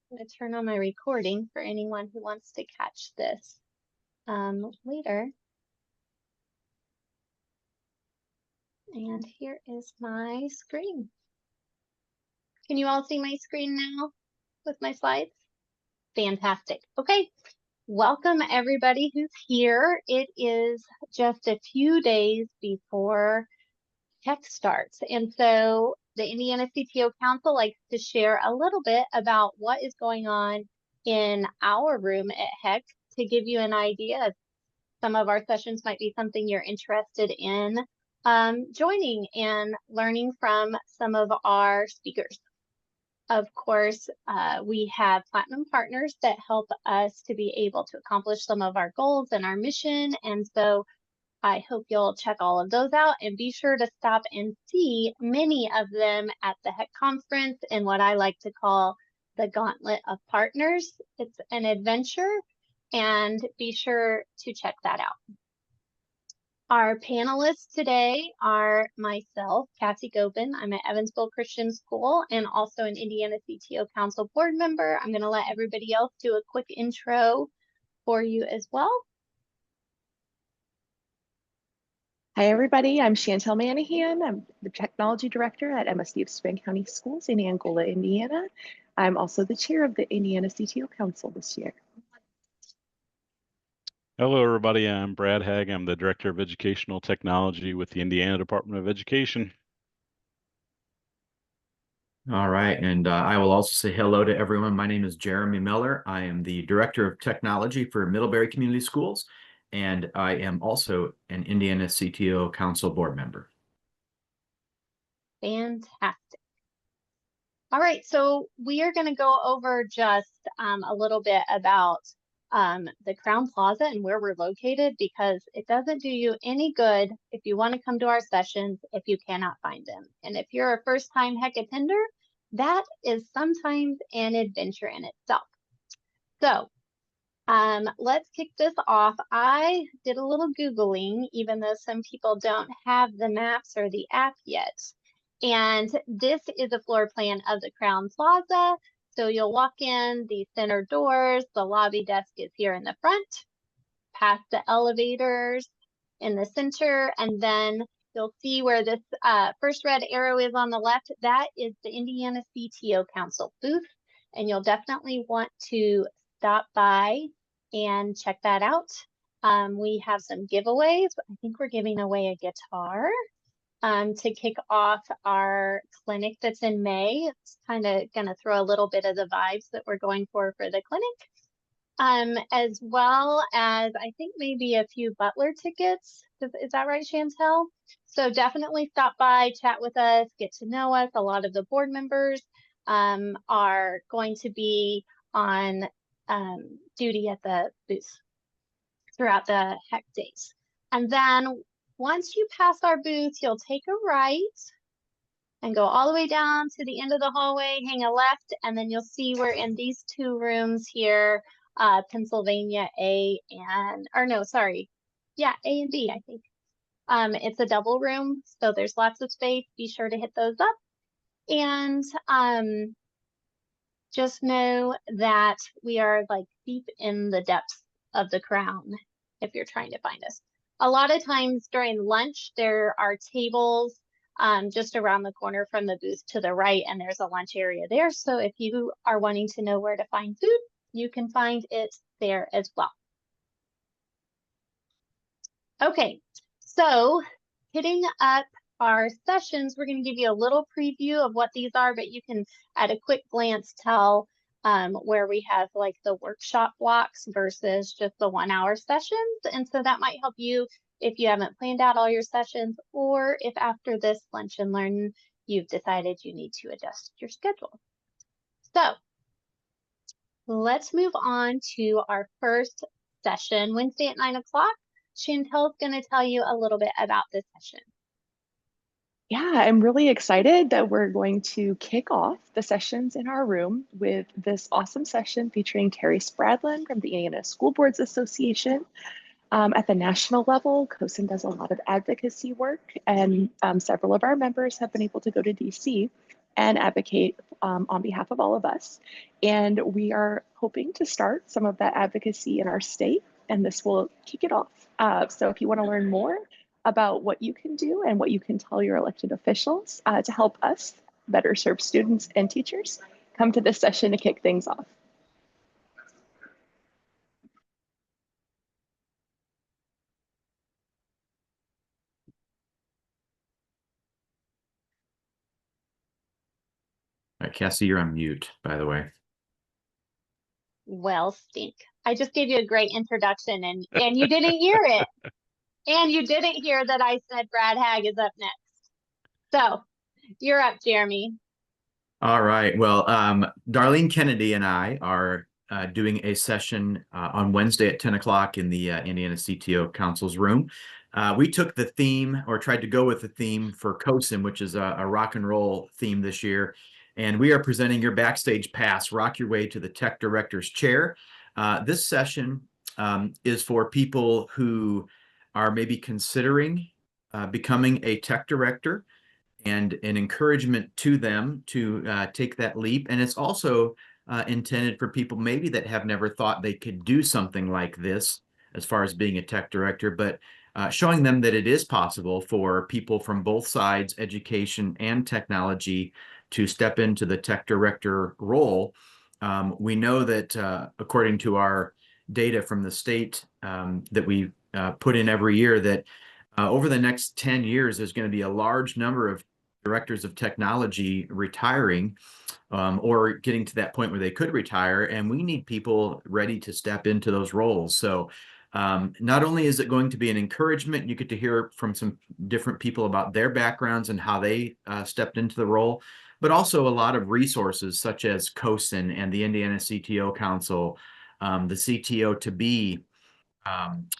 I'm going to turn on my recording for anyone who wants to catch this later. And here is my screen. Can you all see my screen now with my slides? Fantastic. Okay. Welcome everybody who's here. It is just a few days before HECC starts. And so the Indiana CTO Council likes to share a little bit about what is going on in our room at HECC to give you an idea. Some of our sessions might be something you're interested in joining and learning from some of our speakers. Of course, we have platinum partners that help us to be able to accomplish some of our goals and our mission. And so I hope you'll check all of those out and be sure to stop and see many of them at the HECC conference in what I like to call the Gauntlet of Partners. It's an adventure and be sure to check that out. Our panelists today are myself, Cassie Gopin. I'm at Evansville Christian School and also an Indiana CTO Council board member. I'm going to let everybody else do a quick intro for you as well. Hi, everybody. I'm Chantel Manahan. I'm the technology director at MSD of Spring County Schools in Angola, Indiana. I'm also the chair of the Indiana CTO Council this year. Hello, everybody. I'm Brad Haag. I'm the Director of Educational Technology with the Indiana Department of Education. All right, and I will also say hello to everyone. My name is Jeremy Miller. I am the Director of Technology for Middlebury Community Schools, and I am also an Indiana CTO Council board member. Fantastic. All right, so we are going to go over just a little bit about the Crown Plaza and where we're located, because it doesn't do you any good if you want to come to our sessions if you cannot find them. And if you're a first-time HECC attender, that is sometimes an adventure in itself. So let's kick this off. I did a little Googling, even though some people don't have the maps or the app yet. And this is a floor plan of the Crown Plaza. So you'll walk in the center doors, the lobby desk is here in the front, past the elevators in the center, and then you'll see where this first red arrow is on the left. That is the Indiana CTO Council booth, and you'll definitely want to stop by and check that out. We have some giveaways. I think we're giving away a guitar to kick off our clinic that's in May. It's kind of going to throw a little bit of the vibes that we're going for the clinic, as well as I think maybe a few Butler tickets. Is that right, Chantel? So definitely stop by, chat with us, get to know us. A lot of the board members are going to be on duty at the booth throughout the HECC days. And then once you pass our booth, you'll take a right and go all the way down to the end of the hallway, hang a left, and then you'll see we're in these two rooms here, Pennsylvania A and, or no, sorry. Yeah, A and B, I think. It's a double room, so there's lots of space. Be sure to hit those up. And just know that we are like deep in the depths of the Crown if you're trying to find us. A lot of times during lunch, there are tables just around the corner from the booth to the right, and there's a lunch area there. So if you are wanting to know where to find food, you can find it there as well. Okay, so hitting up our sessions, we're going to give you a little preview of what these are, but you can at a quick glance tell where we have like the workshop blocks versus just the 1 hour sessions. And so that might help you if you haven't planned out all your sessions, or if after this lunch and learn, you've decided you need to adjust your schedule. So let's move on to our first session, Wednesday at 9 o'clock. Chantel's going to tell you a little bit about this session. Yeah, I'm really excited that we're going to kick off the sessions in our room with this awesome session featuring Terry Spradlin from the Indiana School Boards Association. At the national level, COSIN does a lot of advocacy work, and several of our members have been able to go to DC and advocate on behalf of all of us. And we are hoping to start some of that advocacy in our state, and this will kick it off. So if you want to learn more about what you can do and what you can tell your elected officials to help us better serve students and teachers, come to this session to kick things off. All right, Cassie, you're on mute, by the way. Well, stink. I just gave you a great introduction and you didn't hear it. And you didn't hear that I said Brad Hagg is up next. So you're up, Jeremy. All right. Well, Darlene Kennedy and I are doing a session on Wednesday at 10 o'clock in the Indiana CTO Council's room. We took the theme, or tried to go with the theme for COSIN, which is a rock and roll theme this year. And we are presenting your backstage pass, Rock Your Way to the Tech Director's Chair. This session is for people who are maybe considering becoming a tech director, and an encouragement to them to take that leap. And it's also intended for people maybe that have never thought they could do something like this as far as being a tech director, but showing them that it is possible for people from both sides, education and technology, to step into the tech director role. We know that according to our data from the state that we put in every year, that over the next 10 years, there's going to be a large number of directors of technology retiring or getting to that point where they could retire. And we need people ready to step into those roles. So not only is it going to be an encouragement, you get to hear from some different people about their backgrounds and how they stepped into the role, but also a lot of resources such as COSIN and the Indiana CTO Council, the CTO to be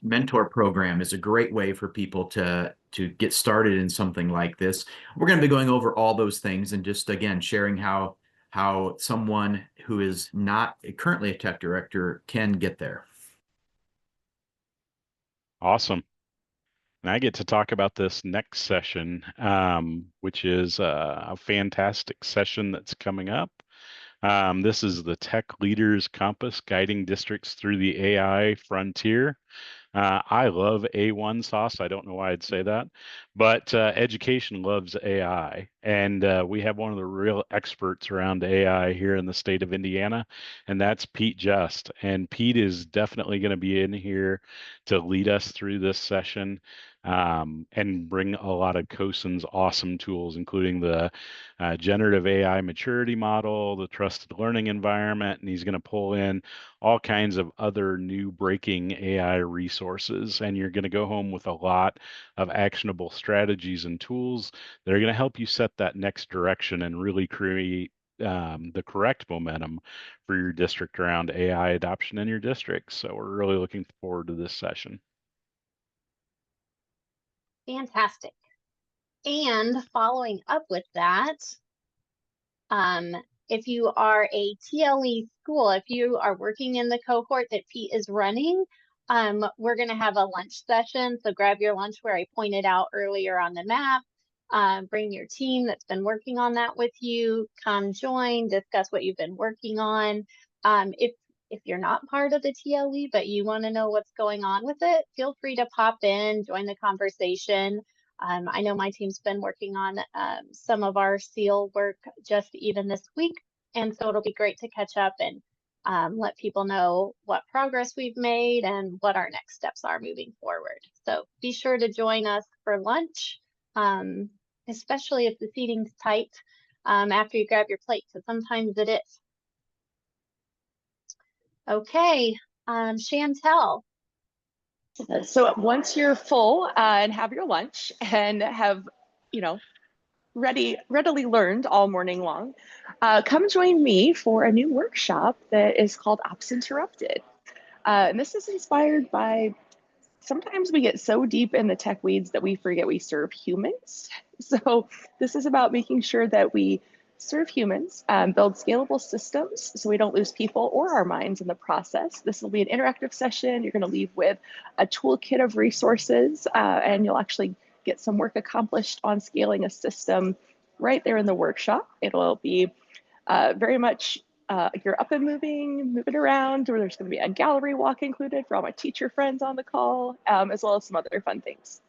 mentor program is a great way for people to get started in something like this. We're going to be going over all those things and just, again, sharing how someone who is not currently a tech director can get there. Awesome. And I get to talk about this next session, which is a fantastic session that's coming up. This is the Tech Leaders Compass, guiding districts through the AI frontier. I love A1 sauce. I don't know why I'd say that, but education loves AI. And we have one of the real experts around AI here in the state of Indiana, and that's Pete Just. And Pete is definitely going to be in here to lead us through this session and bring a lot of COSIN's awesome tools, including the generative AI maturity model, the trusted learning environment, and he's going to pull in all kinds of other new breaking AI resources. And you're going to go home with a lot of actionable strategies and tools that are going to help you set that next direction and really create the correct momentum for your district around AI adoption in your district. So we're really looking forward to this session. Fantastic. And following up with that, if you are a TLE school, if you are working in the cohort that Pete is running, we're going to have a lunch session. So grab your lunch where I pointed out earlier on the map. Bring your team that's been working on that with you. Come join, discuss what you've been working on. If you're not part of the TLE, but you want to know what's going on with it, feel free to pop in, join the conversation. I know my team's been working on some of our SEAL work just even this week. And so it'll be great to catch up and let people know what progress we've made and what our next steps are moving forward. So be sure to join us for lunch, especially if the seating's tight after you grab your plate, because sometimes it is. Okay, Chantel. So once you're full and have your lunch and have, readily learned all morning long, come join me for a new workshop that is called Ops Interrupted. And this is inspired by, sometimes we get so deep in the tech weeds that we forget we serve humans. So this is about making sure that we serve humans, build scalable systems so we don't lose people or our minds in the process. This will be an interactive session. You're going to leave with a toolkit of resources, and you'll actually get some work accomplished on scaling a system right there in the workshop. It'll be very much you're up and moving around, or there's going to be a gallery walk included for all my teacher friends on the call, as well as some other fun things.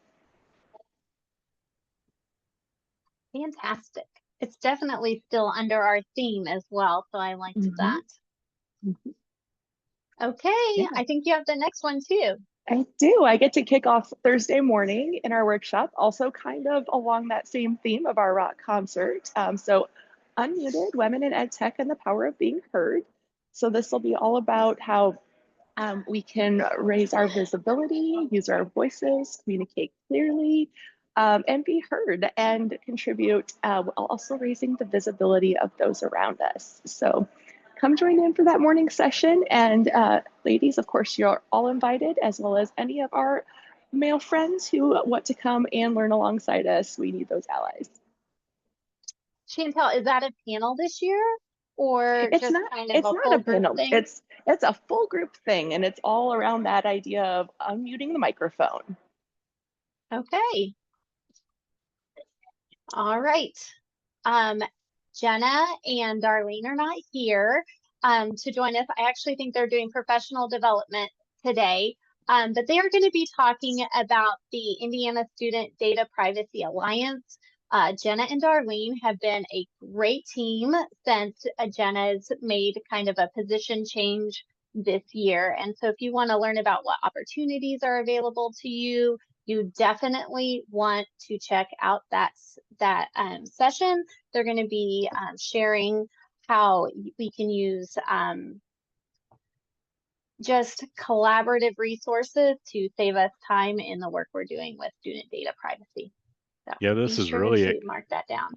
Fantastic. It's definitely still under our theme as well, so I liked that. Okay, Yeah. I think you have the next one too. I do. I get to kick off Thursday morning in our workshop, also kind of along that same theme of our rock concert. So Unmuted, Women in Ed Tech and the Power of Being Heard. So this will be all about how we can raise our visibility, use our voices, communicate clearly, and be heard and contribute, while also raising the visibility of those around us. So come join in for that morning session. And ladies, of course, you're all invited, as well as any of our male friends who want to come and learn alongside us. We need those allies. Chantel, is that a panel this year, or It's just not, kind of it's a not full a group panel. thing? It's a full group thing, and it's all around that idea of unmuting the microphone. Okay. All right. Jenna and Darlene are not here to join us. I actually think they're doing professional development today, but they are going to be talking about the Indiana Student Data Privacy Alliance. Jenna and Darlene have been a great team since Jenna's made kind of a position change this year. And so if you want to learn about what opportunities are available to you, you definitely want to check out that session. They're going to be sharing how we can use just collaborative resources to save us time in the work we're doing with student data privacy. So Yeah, be sure to mark that down.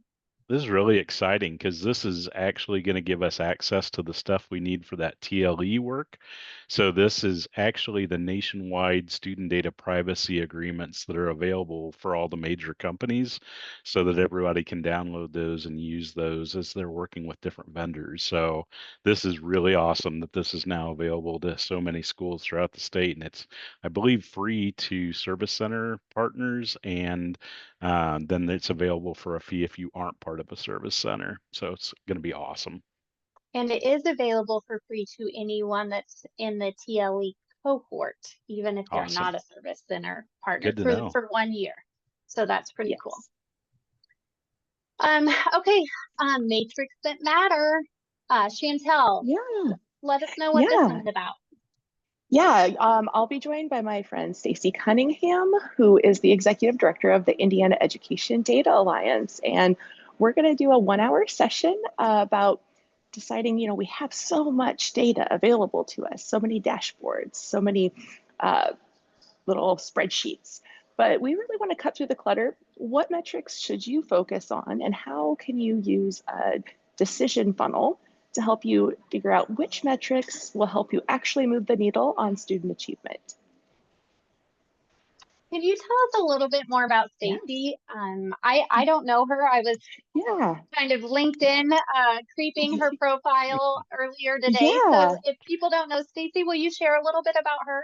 This is really exciting because this is actually going to give us access to the stuff we need for that TLE work. So this is actually the nationwide student data privacy agreements that are available for all the major companies so that everybody can download those and use those as they're working with different vendors. So this is really awesome that this is now available to so many schools throughout the state. And it's, I believe, free to service center partners, and then it's available for a fee if you aren't part of a service center. So it's going to be awesome. And it is available for free to anyone that's in the TLE cohort, even if they're Awesome. not a service center partner, Good to know. for 1 year. So that's pretty cool. Yes. Okay, Matrix That Matter. Chantel, Yeah. let us know what this one's about. Yeah, I'll be joined by my friend Stacy Cunningham, who is the executive director of the Indiana Education Data Alliance. And we're going to do a 1-hour session about deciding, we have so much data available to us, so many dashboards, so many little spreadsheets. But we really want to cut through the clutter. What metrics should you focus on, and how can you use a decision funnel to help you figure out which metrics will help you actually move the needle on student achievement? Can you tell us a little bit more about Stacy? I don't know her. I was kind of LinkedIn creeping her profile earlier today. So if people don't know Stacy, will you share a little bit about her?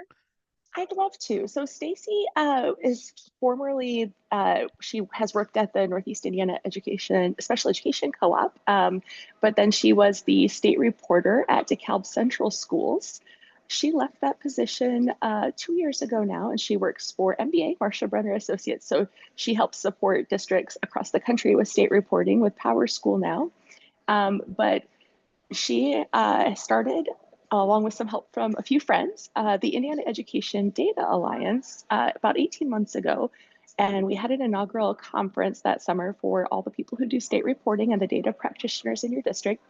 I'd love to. So Stacy is formerly, she has worked at the Northeast Indiana Special Education Co-op, but then she was the state reporter at DeKalb Central Schools. She left that position 2 years ago now, and she works for MBA, Marshall Brenner Associates. So she helps support districts across the country with state reporting with Power School now. But she started, along with some help from a few friends, the Indiana Education Data Alliance about 18 months ago. And we had an inaugural conference that summer for all the people who do state reporting and the data practitioners in your district,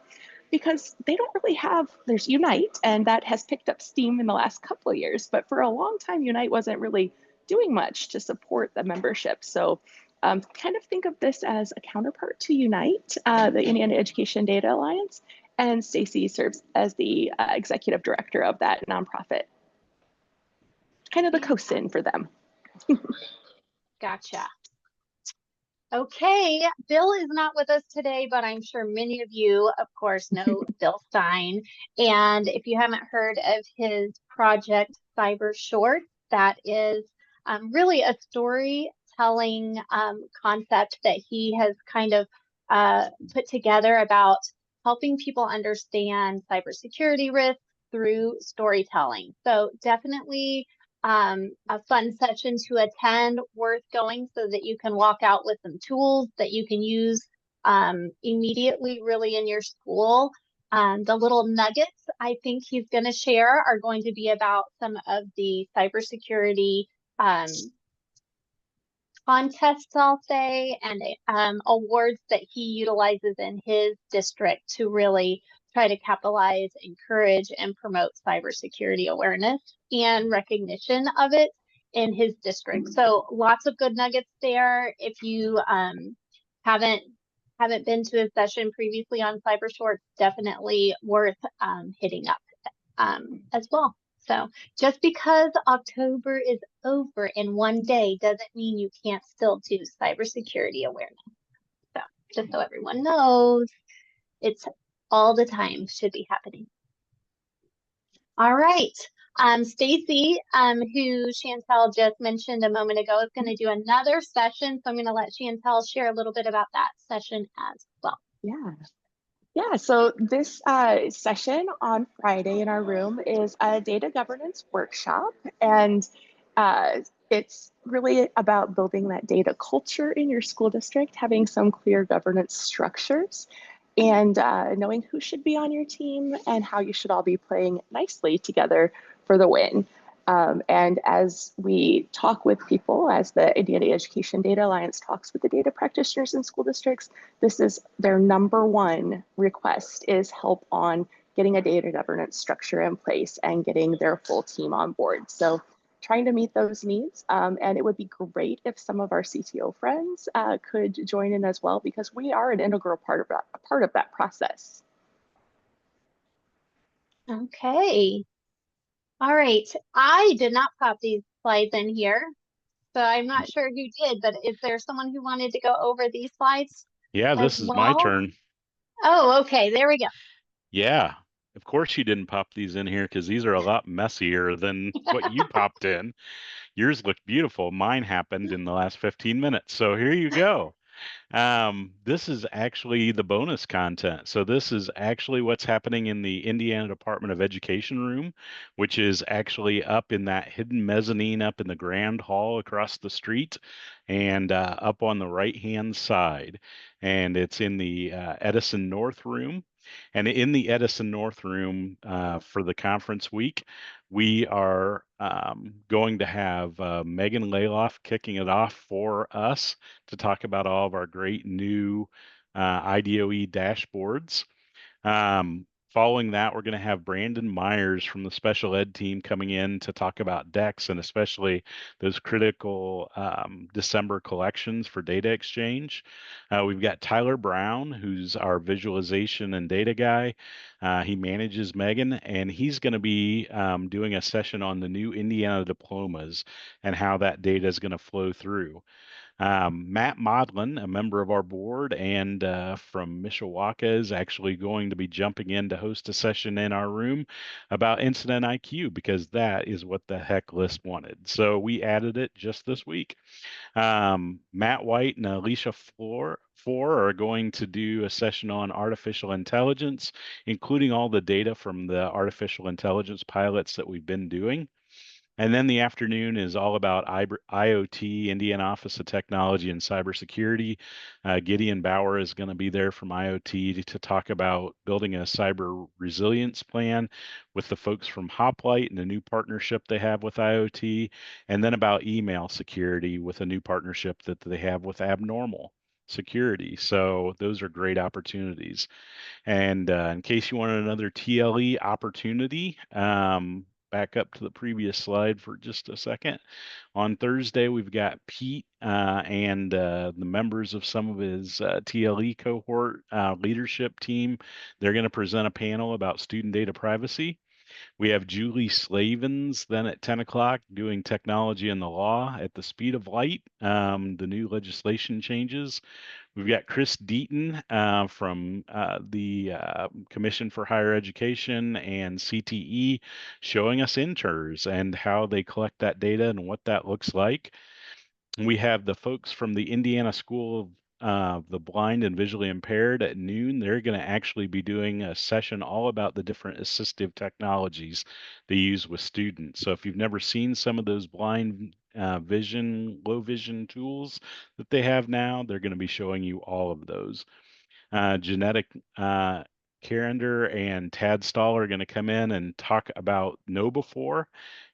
because they don't really have, there's Unite, and that has picked up steam in the last couple of years. But for a long time, Unite wasn't really doing much to support the membership. So kind of think of this as a counterpart to Unite, the Indiana Education Data Alliance. And Stacy serves as the executive director of that nonprofit. Kind of the co-sin for them. Gotcha. Okay, Bill is not with us today, but I'm sure many of you, of course, know Bill Stein. And if you haven't heard of his project, Cyber Short, that is really a storytelling concept that he has kind of put together about helping people understand cybersecurity risks through storytelling. So definitely a fun session to attend, worth going so that you can walk out with some tools that you can use immediately really in your school. The little nuggets I think he's going to share are going to be about some of the cybersecurity contests, I'll say, and awards that he utilizes in his district to really try to capitalize, encourage, and promote cybersecurity awareness and recognition of it in his district. So lots of good nuggets there. If you haven't been to a session previously on cyber shorts, definitely worth hitting up as well. So just because October is over in one day doesn't mean you can't still do cybersecurity awareness. So just so everyone knows, it's all the time should be happening. All right. Stacy, who Chantel just mentioned a moment ago, is going to do another session. So I'm going to let Chantel share a little bit about that session as well. Yeah, so this session on Friday in our room is a data governance workshop, and it's really about building that data culture in your school district, having some clear governance structures, and knowing who should be on your team and how you should all be playing nicely together for the win. And as we talk with people, as the Indiana Education Data Alliance talks with the data practitioners in school districts, this is their number one request, is help on getting a data governance structure in place and getting their full team on board. So trying to meet those needs. And it would be great if some of our CTO friends could join in as well, because we are an integral part of that process. Okay. All right. I did not pop these slides in here, so I'm not sure who did, but is there someone who wanted to go over these slides? Yeah, this is my turn. Oh, okay. There we go. Yeah, of course you didn't pop these in here because these are a lot messier than what you popped in. Yours looked beautiful. Mine happened in the last 15 minutes. So here you go. This is actually the bonus content. So this is actually what's happening in the Indiana Department of Education room, which is actually up in that hidden mezzanine up in the grand hall across the street and up on the right-hand side. And it's in the Edison North room. And in the Edison North room for the conference week, we are going to have Megan Layloff kicking it off for us to talk about all of our great new IDOE dashboards. Following that, we're going to have Brandon Myers from the special ed team coming in to talk about DEX and especially those critical December collections for data exchange. We've got Tyler Brown, who's our visualization and data guy. He manages Megan, and he's going to be doing a session on the new Indiana diplomas and how that data is going to flow through. Matt Modlin, a member of our board and from Mishawaka, is actually going to be jumping in to host a session in our room about incident IQ because that is what the HECC list wanted. So we added it just this week. Matt White and Alicia Four are going to do a session on artificial intelligence, including all the data from the artificial intelligence pilots that we've been doing. And then the afternoon is all about IoT, Indiana Office of Technology and Cybersecurity. Gideon Bauer is going to be there from IoT to talk about building a cyber resilience plan with the folks from Hoplite and a new partnership they have with IoT, and then about email security with a new partnership that they have with Abnormal Security. So those are great opportunities. And in case you wanted another TLE opportunity, back up to the previous slide for just a second. On Thursday, we've got Pete and the members of some of his TLE cohort leadership team. They're going to present a panel about student data privacy. We have Julie Slavens then at 10 o'clock doing technology and the law at the speed of light, the new legislation changes. We've got Chris Deaton from the Commission for Higher Education and CTE showing us inters and how they collect that data and what that looks like. We have the folks from the Indiana School of the blind and visually impaired at noon. They're going to actually be doing a session all about the different assistive technologies they use with students. So if you've never seen some of those blind low vision tools that they have now, they're going to be showing you all of those. Genetic Carander and Tad Stahl are going to come in and talk about KnowBe4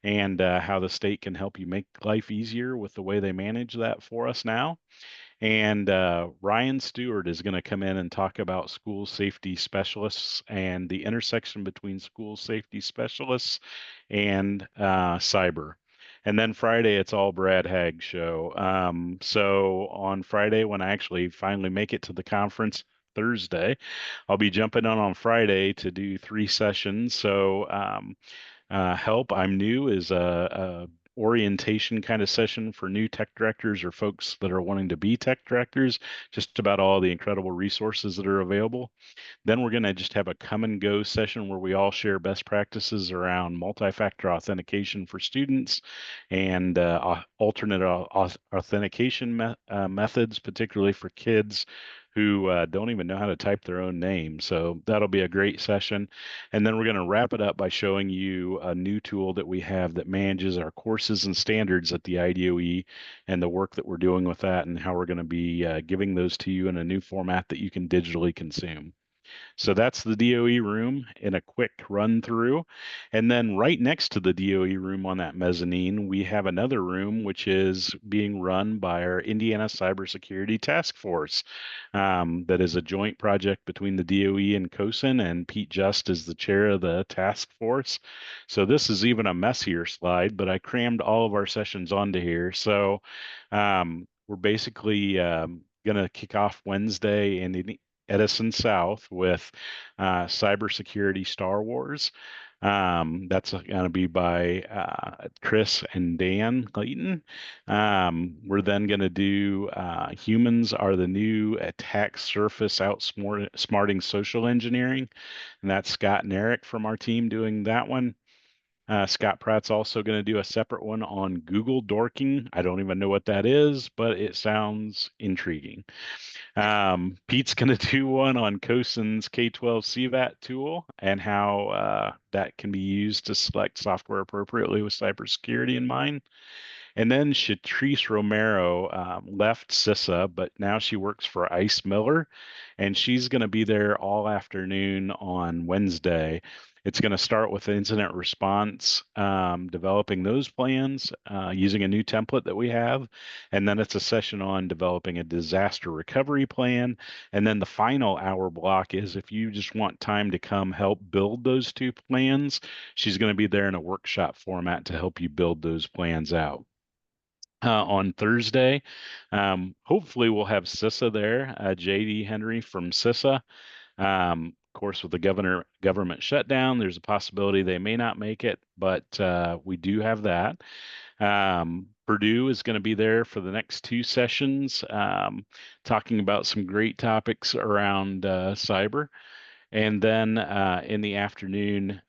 and how the state can help you make life easier with the way they manage that for us now. And Ryan Stewart is going to come in and talk about school safety specialists and the intersection between school safety specialists and cyber. And then Friday, it's all Brad Haig show. So on Friday, when I actually finally make it to the conference Thursday, I'll be jumping on Friday to do 3 sessions. So Help, I'm New is a orientation kind of session for new tech directors or folks that are wanting to be tech directors, just about all the incredible resources that are available. Then we're going to just have a come and go session where we all share best practices around multi-factor authentication for students and alternate authentication methods, particularly for kids who don't even know how to type their own name. So that'll be a great session. And then we're going to wrap it up by showing you a new tool that we have that manages our courses and standards at the IDOE and the work that we're doing with that and how we're going to be giving those to you in a new format that you can digitally consume. So that's the DOE room in a quick run through. And then right next to the DOE room on that mezzanine, we have another room which is being run by our Indiana Cybersecurity Task Force. That is a joint project between the DOE and COSIN, and Pete Just is the chair of the task force. So this is even a messier slide, but I crammed all of our sessions onto here. So we're basically going to kick off Wednesday in Edison South with Cybersecurity Star Wars. That's going to be by Chris and Dan Clayton. We're then going to do Humans Are the New Attack Surface Outsmarting Social Engineering. And that's Scott and Eric from our team doing that one. Scott Pratt's also going to do a separate one on Google dorking. I don't even know what that is, but it sounds intriguing. Pete's going to do one on COSIN's K-12 CVAT tool and how that can be used to select software appropriately with cybersecurity in mind. And then Shatrice Romero left CISA, but now she works for ICE Miller, and she's going to be there all afternoon on Wednesday. It's going to start with incident response, developing those plans using a new template that we have. And then it's a session on developing a disaster recovery plan. And then the final hour block is if you just want time to come help build those 2 plans, she's going to be there in a workshop format to help you build those plans out. On Thursday, hopefully we'll have CISA there, JD Henry from CISA. Of course, with the government shutdown, there's a possibility they may not make it, but we do have that. Purdue is going to be there for the next 2 sessions, talking about some great topics around cyber. And then in the afternoon,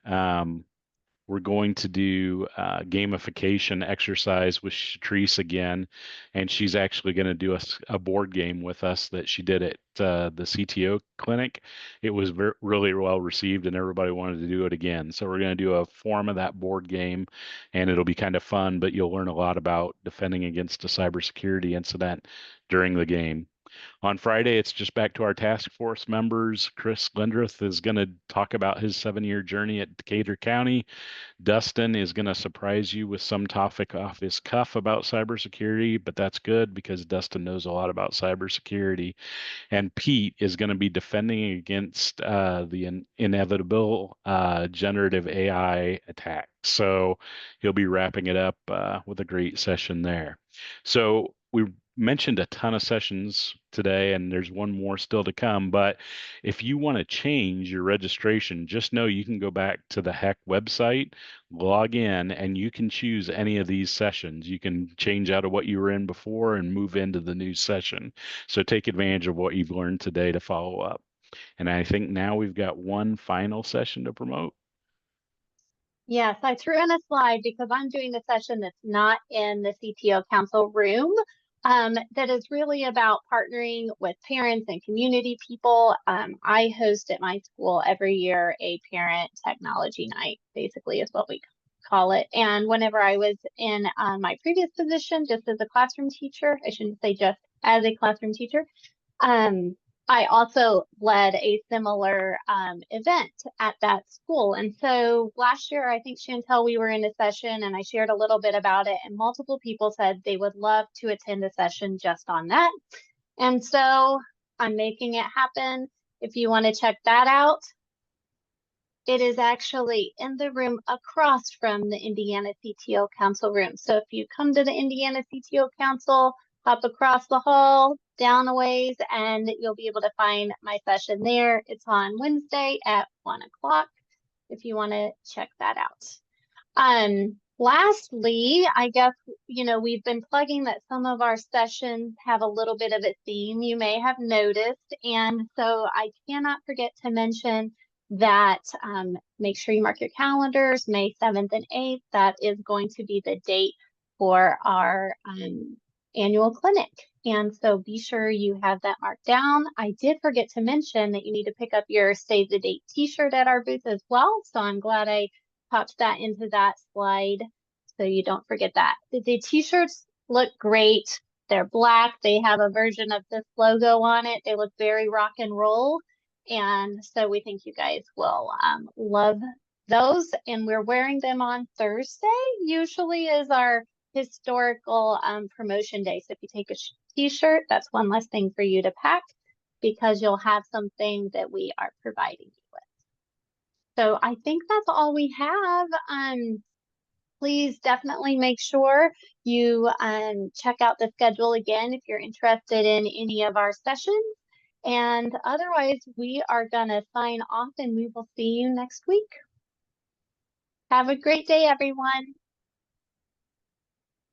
we're going to do gamification exercise with Shatrice again, and she's actually going to do a board game with us that she did at the CTO clinic. It was really well received, and everybody wanted to do it again. So we're going to do a form of that board game, and it'll be kind of fun, but you'll learn a lot about defending against a cybersecurity incident during the game. On Friday, it's just back to our task force members. Chris Lindroth is going to talk about his 7-year journey at Decatur County. Dustin is going to surprise you with some topic off his cuff about cybersecurity, but that's good because Dustin knows a lot about cybersecurity. And Pete is going to be defending against the inevitable generative AI attack. So he'll be wrapping it up with a great session there. So we mentioned a ton of sessions today, and there's one more still to come. But if you want to change your registration, just know you can go back to the HECC website, log in, and you can choose any of these sessions. You can change out of what you were in before and move into the new session. So take advantage of what you've learned today to follow up. And I think now we've got one final session to promote. Yes, I threw in a slide because I'm doing the session that's not in the CTO council room. that is really about partnering with parents and community people. I host at my school every year a parent technology night, basically is what we call it. And whenever I was in my previous position, just as a classroom teacher, I shouldn't say just as a classroom teacher, I also led a similar event at that school. And so last year, I think, Chantel, we were in a session and I shared a little bit about it, and multiple people said they would love to attend a session just on that. And so I'm making it happen. If you want to check that out, it is actually in the room across from the Indiana CTO Council room. So if you come to the Indiana CTO Council, hop across the hall, down a ways, and you'll be able to find my session there. It's on Wednesday at 1 o'clock if you want to check that out. Lastly, I guess, we've been plugging that some of our sessions have a little bit of a theme, you may have noticed. And so I cannot forget to mention that make sure you mark your calendars, May 7th and 8th. That is going to be the date for our annual clinic. And so be sure you have that marked down. I did forget to mention that you need to pick up your Save the Date t-shirt at our booth as well. So I'm glad I popped that into that slide so you don't forget that. The t-shirts look great. They're black. They have a version of this logo on it. They look very rock and roll. And so we think you guys will love those. And we're wearing them on Thursday, usually is our historical promotion day. So if you take a t-shirt, that's one less thing for you to pack because you'll have something that we are providing you with. So I think that's all we have. Please definitely make sure you check out the schedule again if you're interested in any of our sessions. And otherwise, we are going to sign off and we will see you next week. Have a great day, everyone.